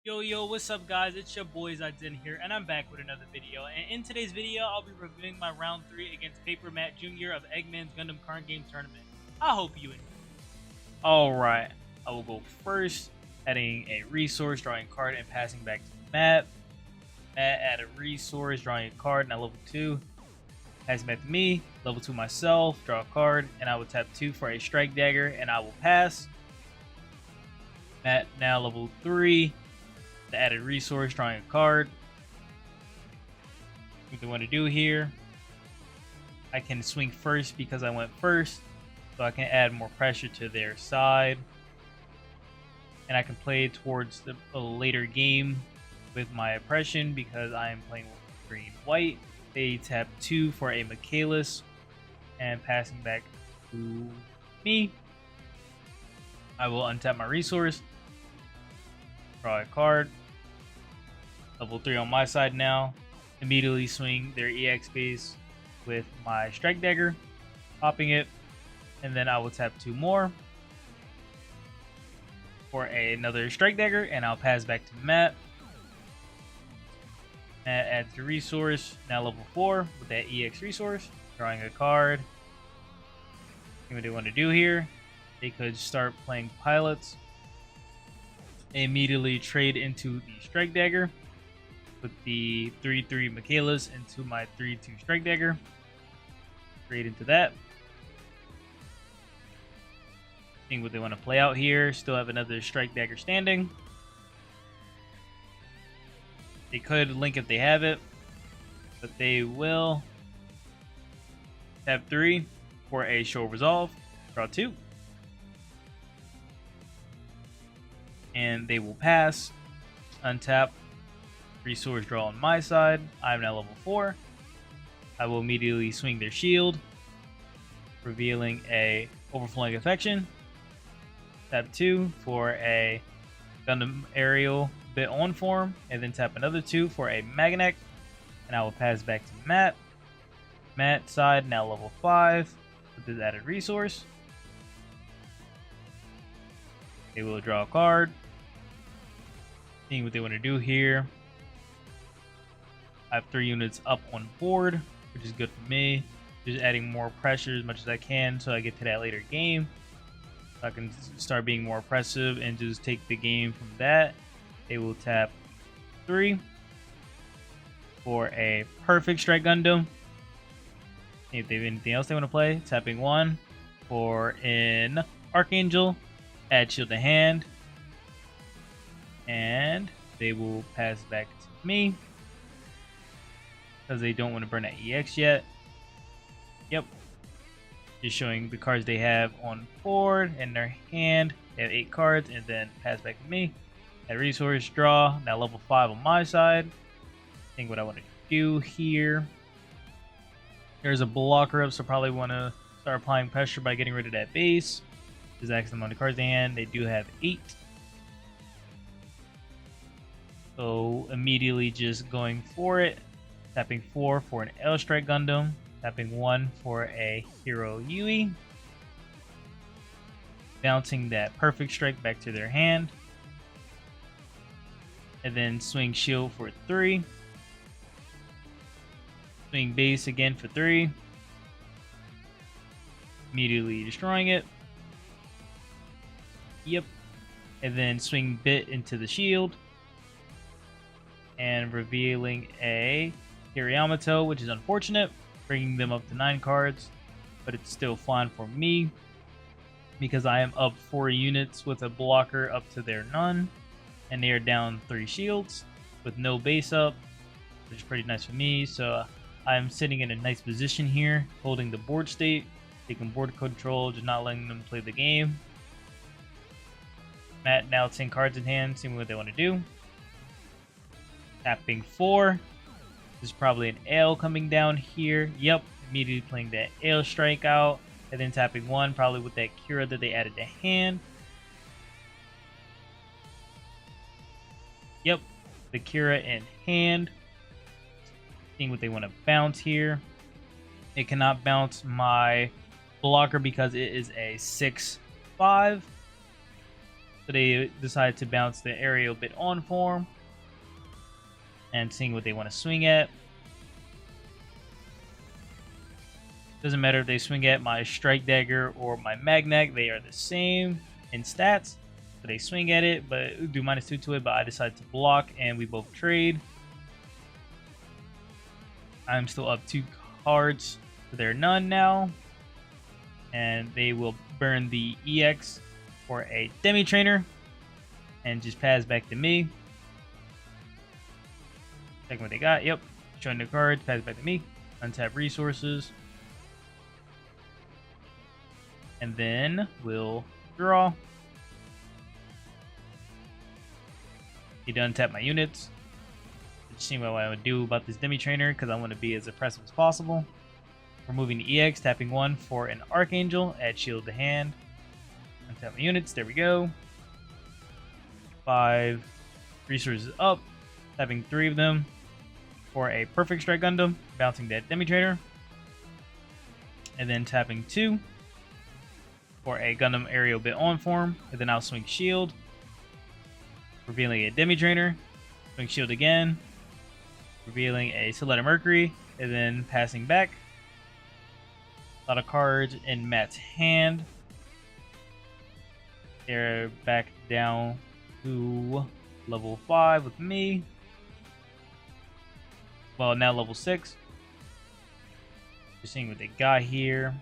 Yo, what's up guys? It's your boy Zidin here, and I'm back with another video. And in today's video, I'll be reviewing my round 3 against Paper Matt Jr. of Egman's Gundam Card Game Tournament. I hope you enjoy. Alright, I will go first, adding a resource, drawing a card, and passing back to Matt. Matt add a resource, drawing a card, now level 2. Passing back to me, level 2 myself, draw a card, and I will tap 2 for a strike dagger, and I will pass. Matt now level 3. The added resource, drawing a card. What they want to do here, I can swing first because I went first, so I can add more pressure to their side, and I can play towards a later game with my oppression because I am playing with green white. They tap 2 for a Michaelis, and passing back to me, I will untap my resource, draw a card. Level 3 on my side now. Immediately swing their EX base with my strike dagger, popping it, and then I will tap 2 more for another strike dagger, and I'll pass back to Matt. Matt adds the resource, now level 4 with that EX resource, drawing a card. See what they want to do here. They could start playing pilots, immediately trade into the strike dagger. Put the 3-3 Michaelis into my 3-2 strike dagger. Trade into that. Seeing what they want to play out here. Still have another strike dagger standing. They could link if they have it, but they will tap 3 for a show resolve. Draw 2. And they will pass. Untap. Resource draw on my side. I'm now level 4. I will immediately swing their shield, revealing a overflowing affection. Tap 2 for a Gundam aerial bit on form, and then tap another 2 for a Magneck, and I will pass back to Matt. Matt's side now level 5 with this added resource. They will draw a card. Seeing what they want to do here. I have 3 units up on board, which is good for me. Just adding more pressure as much as I can so I get to that later game. So I can start being more oppressive and just take the game from that. They will tap 3 for a perfect strike Gundam. If they have anything else they want to play, tapping 1 for an Archangel, add shield to hand, and they will pass back to me because they don't want to burn that EX yet. Yep. Just showing the cards they have on board in their hand. They have 8 cards, and then pass back to me. That resource draw. Now level 5 on my side. I think what I want to do here. There's a blocker up, so probably want to start applying pressure by getting rid of that base. Just ask them on the cards they hand. They do have 8. So immediately just going for it. Tapping 4 for an L Strike Gundam. Tapping 1 for a Hero Yui. Bouncing that perfect strike back to their hand. And then swing shield for 3. Swing base again for 3. Immediately destroying it. Yep. And then swing bit into the shield. And revealing a Yamato, which is unfortunate, bringing them up to 9 cards, but it's still fine for me because I am up 4 units with a blocker up to their none, and they are down 3 shields with no base up, which is pretty nice for me. So I'm sitting in a nice position here, holding the board state, taking board control, just not letting them play the game. Matt now 10 cards in hand, seeing what they want to do. Tapping 4. This is probably an L coming down here. Yep, immediately playing that L strike out. And then tapping 1, probably with that Kira that they added to hand. Yep, the Kira in hand. Seeing what they want to bounce here. It cannot bounce my blocker because it is a 6-5. So they decide to bounce the aerial bit on form and seeing what they want to swing at. Doesn't matter if they swing at my strike dagger or my magnac, they are the same in stats. So they swing at it, but do -2 to it, but I decide to block and we both trade. I'm still up 2 cards, so they're none now. And they will burn the EX for a Demi Trainer and just pass back to me. Check what they got. Yep. Showing the cards, pass back to me. Untap resources. And then we'll draw. Need to untap my units. Just seeing what I would do about this Demi Trainer because I want to be as oppressive as possible. Removing the EX, tapping 1 for an Archangel, add shield to hand. Untap my units, there we go. 5 resources up, tapping 3 of them for a Perfect Strike Gundam, bouncing that Demi Trainer. And then tapping 2 for a Gundam aerial bit on form, and then I'll swing shield, revealing a Demi Trainer, swing shield again, revealing a Soletta Mercury, and then passing back. A lot of cards in Matt's hand. They're back down to level 5 with me. Well, now level 6. Just seeing what they got here.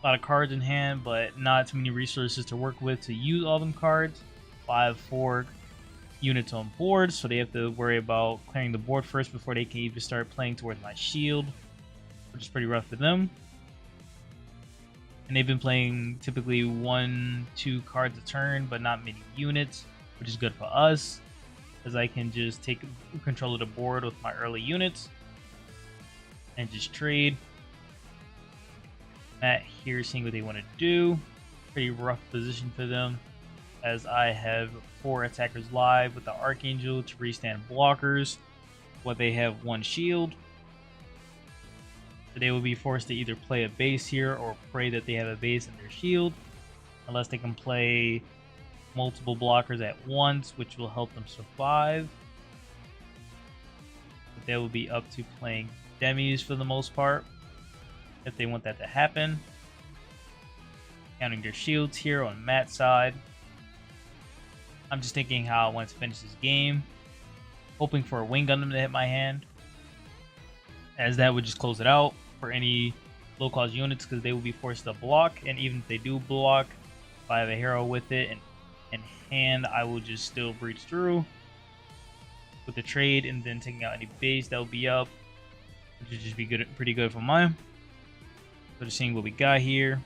A lot of cards in hand, but not too many resources to work with to use all them cards. 4 units on board, so they have to worry about clearing the board first before they can even start playing towards my shield, which is pretty rough for them. And they've been playing typically 1-2 cards a turn, but not many units, which is good for us, as I can just take control of the board with my early units and just trade. Matt here seeing what they want to do. Pretty rough position for them, as I have 4 attackers live with the Archangel to restand blockers, while they have 1 shield. So they will be forced to either play a base here or pray that they have a base in their shield, unless they can play multiple blockers at once, which will help them survive. But they will be up to playing demis for the most part, if they want that to happen. Counting their shields here on Matt's side. I'm just thinking how I want to finish this game, hoping for a Wing Gundam to hit my hand, as that would just close it out for any low-cost units, because they will be forced to block. And even if they do block, if I have a hero with it and in hand, I will just still breach through with the trade, and then taking out any base that will be up, which would just be good, pretty good for mine. So just seeing what we got here.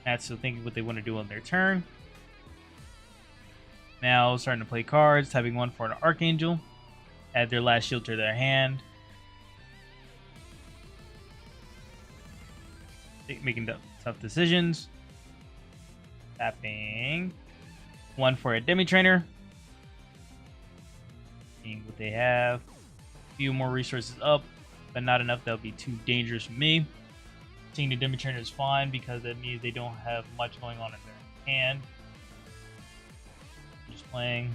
Matt's still thinking what they want to do on their turn. Now starting to play cards, tapping 1 for an Archangel, add their last shield to their hand. Making the tough decisions. Tapping 1 for a Demi Trainer. Seeing what they have. A few more resources up, but not enough that'll be too dangerous for me. Seeing the Demi Trainer is fine, because that means they don't have much going on in their hand. Just playing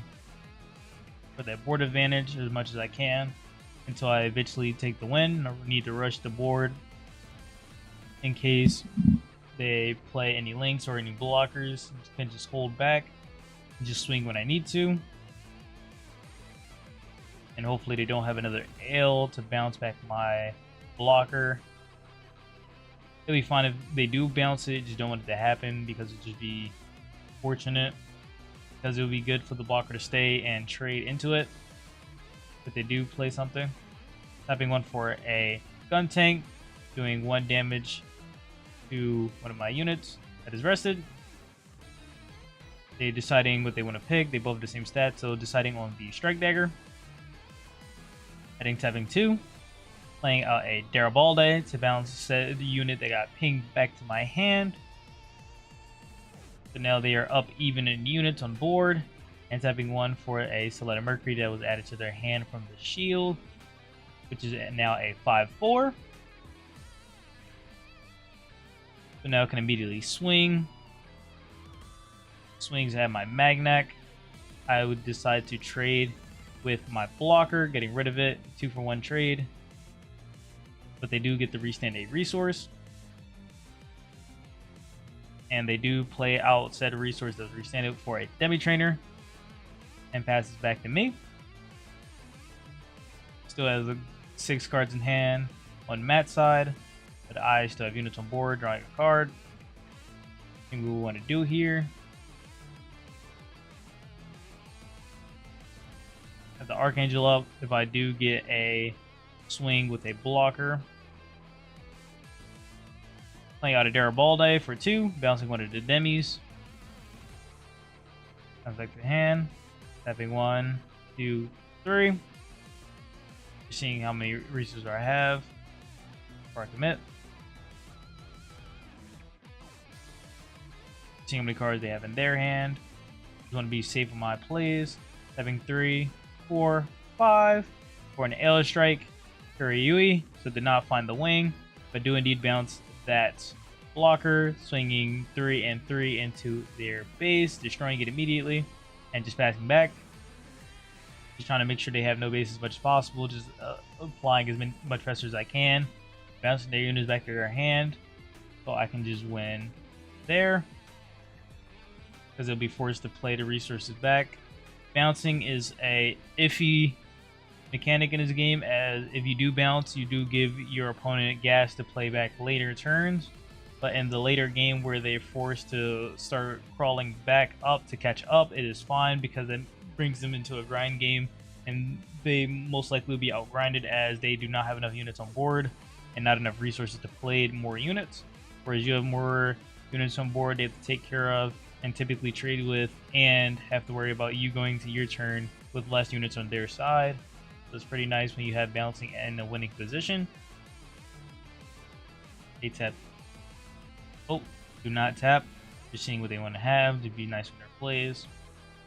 for that board advantage as much as I can until I eventually take the win. I need to rush the board in case they play any links or any blockers. I can just hold back and just swing when I need to. And hopefully they don't have another L to bounce back my blocker. It'll be fine if they do bounce it, just don't want it to happen, because it'll just be fortunate. Because it would be good for the blocker to stay and trade into it if they do play something. Tapping 1 for a gun tank, doing 1 damage to one of my units that is rested. They deciding what they want to pick. They both have the same stats, so deciding on the strike dagger. Heading tapping 2, playing out a Garibaldi to balance the unit that got pinged back to my hand. So now they are up even in units on board, and tapping 1 for a Soletta Mercury that was added to their hand from the shield, which is now a 5/4. So now I can immediately swing. swings at my Magnac, I would decide to trade with my blocker, getting rid of it. 2-for-1 trade. But they do get to restand a resource. And they do play out said resource that was restanded for a demi-trainer. And passes back to me. Still has 6 cards in hand on Matt's side. But I still have units on board, drawing a card. Thing we want to do here. Have the Archangel up. If I do get a swing with a blocker. Playing out a Garibaldi for 2, bouncing one of the demis. Comes back to hand. Tapping 1, 2, 3. Just seeing how many resources I have before I commit. Seeing how many cards they have in their hand. Just want to be safe with my plays. Tapping 3, 4, 5 for an Air Strike. Kuriui, so did not find the wing, but do indeed bounce that blocker, swinging 3 and 3 into their base, destroying it immediately, and just passing back. Just trying to make sure they have no base as much as possible, just applying as much pressure as I can, bouncing their units back to their hand, so I can just win there, because they'll be forced to play the resources back. Bouncing is a iffy mechanic in this game, as if you do bounce, you do give your opponent gas to play back later turns. But in the later game where they're forced to start crawling back up to catch up, it is fine because it brings them into a grind game, and they most likely will be outgrinded as they do not have enough units on board and not enough resources to play more units. Whereas you have more units on board they have to take care of and typically trade with, and have to worry about you going to your turn with less units on their side. So it's pretty nice when you have bouncing in a winning position. They tap. Oh, do not tap. Just seeing what they want to have to be nice with their plays.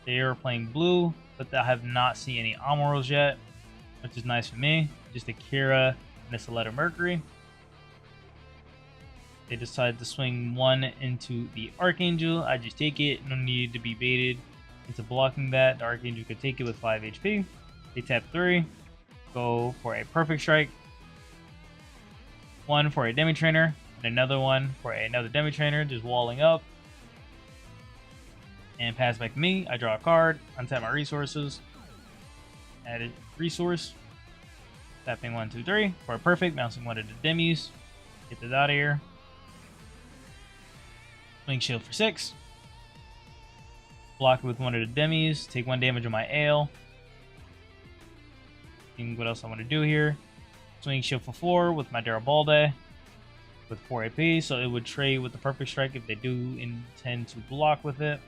They are playing blue, but I have not seen any Amorals yet, which is nice for me. Just a Kira and a Soletta Mercury. They decide to swing 1 into the Archangel. I just take it. No need to be baited into blocking that. The Archangel could take it with 5 HP. They tap 3, go for a perfect strike, 1 for a demi trainer, and another one for another demi trainer, just walling up, and pass back to me. I draw a card, untap my resources, add a resource, tapping 1, 2, 3 for a perfect, bouncing one of the demis, get this out of here, swing shield for 6, block it with one of the demis, take 1 damage on my ale. What else I want to do here? Swing shield for 4 with my Garibaldi with 4 AP, so it would trade with the perfect strike if they do intend to block with it.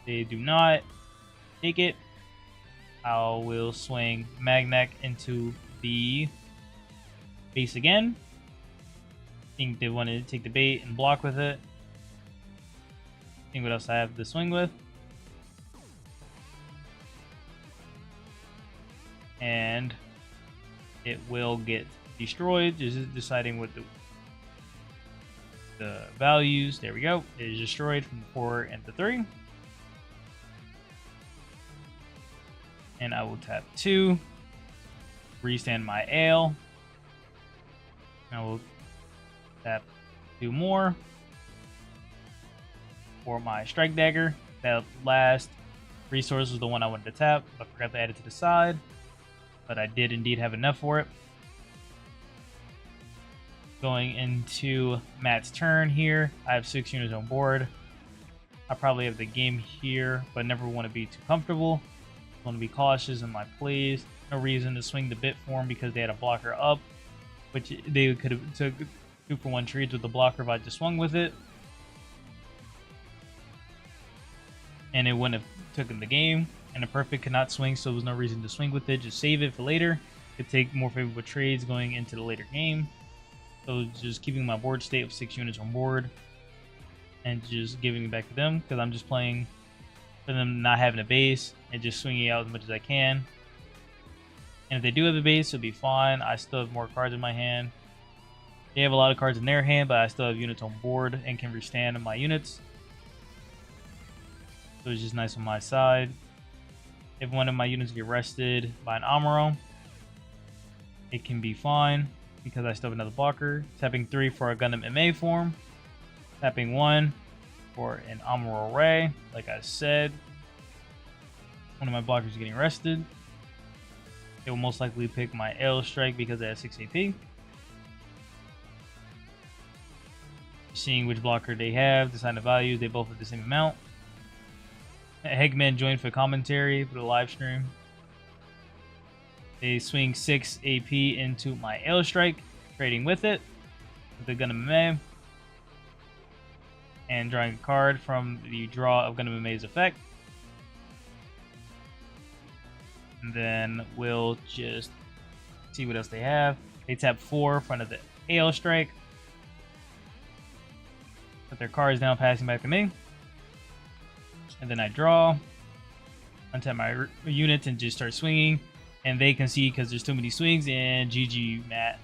They do not take it. I will swing Magnac into the base again. I think they want to take the bait and block with it. See what else I have to swing with. And it will get destroyed. Just deciding what the values. There we go. It is destroyed from the 4 and the 3. And I will tap 2. Restand my ale. I will tap 2 more for my strike dagger. That last resource was the one I wanted to tap, but I forgot to add it to the side. But I did indeed have enough for it. Going into Matt's turn here. I have 6 units on board. I probably have the game here, but never want to be too comfortable. Want to be cautious in my plays. No reason to swing the bit form because they had a blocker up, which they could have took 2-for-1 trades with the blocker if I just swung with it. And it wouldn't have taken the game. And a perfect could not swing, so there was no reason to swing with it. Just save it for later. Could take more favorable trades going into the later game. So just keeping my board state of 6 units on board. And just giving it back to them. Because I'm just playing for them not having a base. And just swinging out as much as I can. And if they do have a base, it'll be fine. I still have more cards in my hand. They have a lot of cards in their hand, but I still have units on board and can withstand my units. So it's just nice on my side. If one of my units get rested by an Amuro, it can be fine because I still have another blocker. Tapping 3 for a Gundam MA form. Tapping 1 for an Amuro Ray. Like I said, one of my blockers is getting rested. It will most likely pick my L Strike because it has 6 AP. Seeing which blocker they have, decide the values, they both have the same amount. Egman joined for commentary for the live stream. They swing 6 AP into my L Strike, trading with it, with the Gundam MA, and drawing a card from the draw of Gundam MA's effect. And then we'll just see what else they have. They tap 4 in front of the AL Strike. Put their cards down, passing back to me. And then I draw, untap my units, and just start swinging. And they can see because there's too many swings, and GG, Matt.